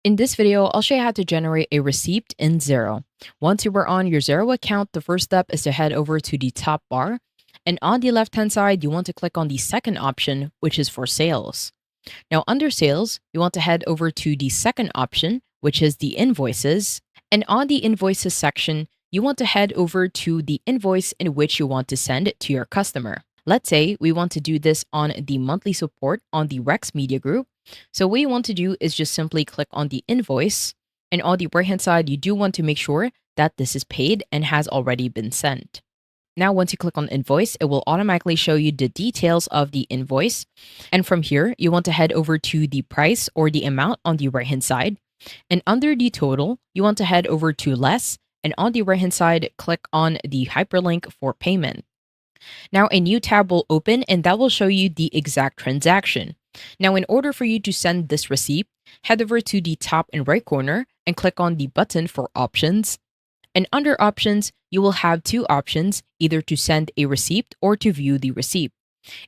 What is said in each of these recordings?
In this video, I'll show you how to generate a receipt in Xero. Once you are on your Xero account, the first step is to head over to the top bar. And on the left-hand side, you want to click on the second option, which is for sales. Now, under sales, you want to head over to the second option, which is the invoices. And on the invoices section, you want to head over to the invoice in which you want to send it to your customer. Let's say we want to do this on the monthly support on the Rex Media Group. So what you want to do is just simply click on the invoice, and on the right-hand side, you do want to make sure that this is paid and has already been sent. Now, once you click on invoice, it will automatically show you the details of the invoice. And from here, you want to head over to the price or the amount on the right-hand side. And under the total, you want to head over to less. And on the right-hand side, click on the hyperlink for payment. Now, a new tab will open and that will show you the exact transaction. Now, in order for you to send this receipt, head over to the top and right corner and click on the button for options. And under options, you will have two options, either to send a receipt or to view the receipt.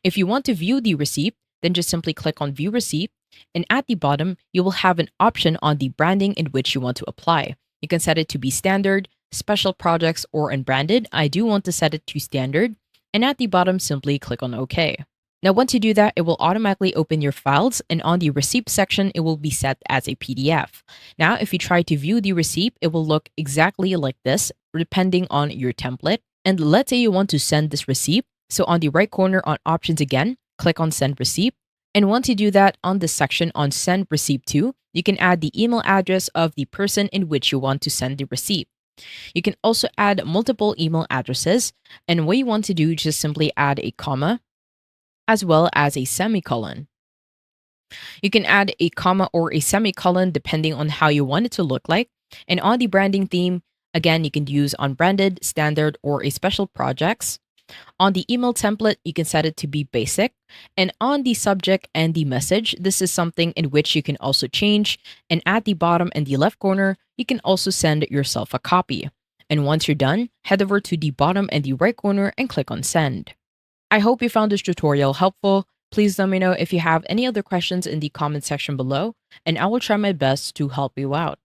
If you want to view the receipt, then just simply click on view receipt. And at the bottom, you will have an option on the branding in which you want to apply. You can set it to be standard, special projects, or unbranded. I do want to set it to standard. And at the bottom, simply click on OK. Now, once you do that, it will automatically open your files, and on the receipt section, it will be set as a PDF. Now, if you try to view the receipt, it will look exactly like this, depending on your template. And let's say you want to send this receipt. So on the right corner on options again, click on send receipt. And once you do that, on this section on send receipt to, you can add the email address of the person in which you want to send the receipt. You can also add multiple email addresses, and what you want to do is just simply add a comma as well as a semicolon. You can add a comma or a semicolon depending on how you want it to look like. And on the branding theme, again, you can use unbranded, standard, or a special projects. On the email template, you can set it to be basic. And on the subject and the message, this is something in which you can also change. And at the bottom and the left corner, you can also send yourself a copy. And once you're done, head over to the bottom and the right corner and click on send. I hope you found this tutorial helpful. Please let me know if you have any other questions in the comment section below, and I will try my best to help you out.